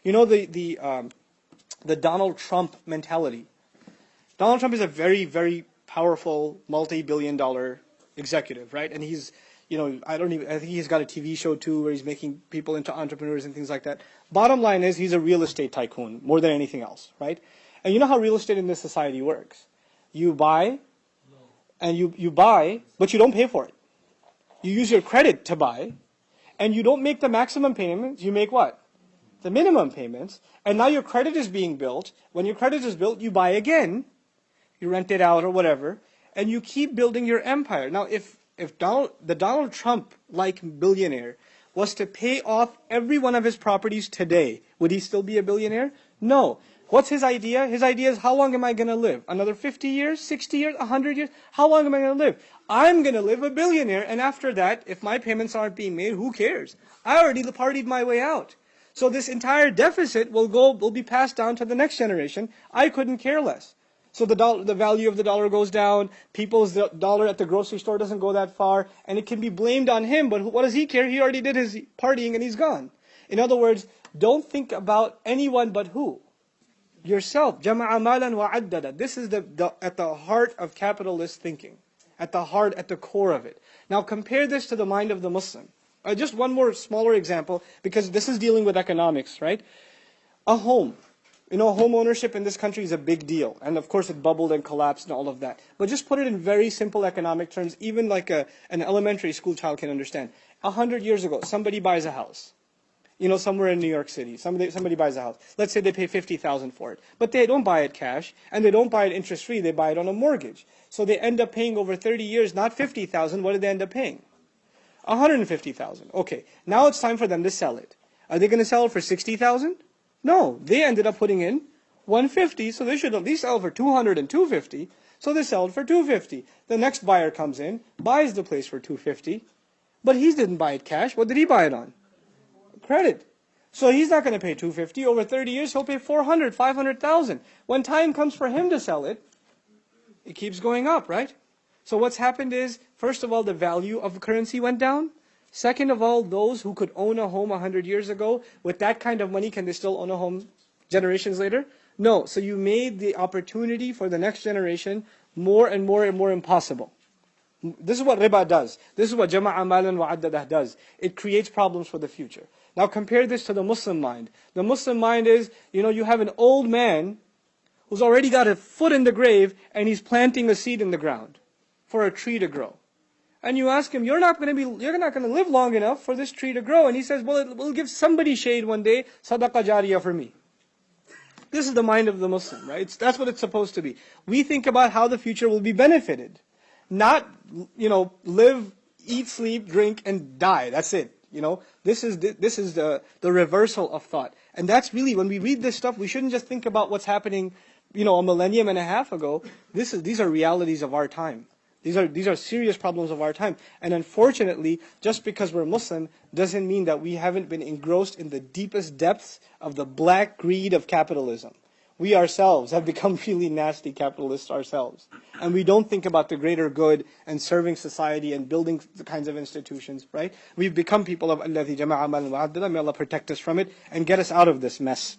You know the Donald Trump mentality. Donald Trump is a very, very powerful, multi-billion-dollar executive, right? And he's, I think he's got a TV show too where he's making people into entrepreneurs and things like that. Bottom line is he's a real estate tycoon more than anything else, right? And you know how real estate in this society works. You buy, and you buy, but you don't pay for it. You use your credit to buy, and you don't make the maximum payments. You make what? The minimum payments. And now your credit is being built. When your credit is built, you buy again. You rent it out or whatever, and you keep building your empire. Now, if the Donald Trump-like billionaire was to pay off every one of his properties today, would he still be a billionaire? No. What's his idea? His idea is, how long am I going to live? Another 50 years, 60 years, 100 years? How long am I going to live? I'm going to live a billionaire, and after that, if my payments aren't being made, who cares? I already partied my way out. So this entire deficit will be passed down to the next generation. I couldn't care less. So the value of the dollar goes down, people's dollar at the grocery store doesn't go that far, and it can be blamed on him, but what does he care? He already did his partying and he's gone. In other words, don't think about anyone but who? Yourself. جَمَعَ مَالًا وَعَدَّدَ. This is at the heart of capitalist thinking, at the core of it. Now compare this to the mind of the Muslim. Just one more smaller example, because this is dealing with economics, right? A home. Home ownership in this country is a big deal. And of course it bubbled and collapsed and all of that. But just put it in very simple economic terms, even like an elementary school child can understand. 100 years ago, somebody buys a house. Somewhere in New York City, somebody buys a house. Let's say they pay $50,000 for it. But they don't buy it cash, and they don't buy it interest-free, they buy it on a mortgage. So they end up paying over 30 years, not $50,000, what did they end up paying? $150,000. Okay, now it's time for them to sell it. Are they going to sell it for $60,000? No, they ended up putting in $150, so they should at least sell for $200 and $250, so they sell it for $250. The next buyer comes in, buys the place for $250, but he didn't buy it cash. What did he buy it on? Credit. So he's not going to pay $250. Over 30 years, he'll pay $400,000, $500,000. When time comes for him to sell it, it keeps going up, right? So what's happened is, first of all, the value of currency went down. Second of all, those who could own a home 100 years ago, with that kind of money, can they still own a home generations later? No. So you made the opportunity for the next generation more and more and more impossible. This is what riba does. This is what jama'a malan wa'addadah does. It creates problems for the future. Now compare this to the Muslim mind. The Muslim mind is, you have an old man who's already got a foot in the grave, and he's planting a seed in the ground for a tree to grow. And you ask him, you're not going to live long enough for this tree to grow. And he says, well, it will give somebody shade one day, sadaqah jariyah for me. This is the mind of the Muslim, right? That's what it's supposed to be. We think about how the future will be benefited. Not, live, eat, sleep, drink, and die. That's it. This is the reversal of thought. And that's really, when we read this stuff, we shouldn't just think about what's happening, a millennium and a half ago. These are realities of our time. These are serious problems of our time. And unfortunately, just because we're Muslim doesn't mean that we haven't been engrossed in the deepest depths of the black greed of capitalism. We ourselves have become really nasty capitalists ourselves. And we don't think about the greater good and serving society and building the kinds of institutions, right? We've become people of الَّذِي جَمَعَ مَالًا وَعَدَّدَهُ. May Allah protect us from it and get us out of this mess.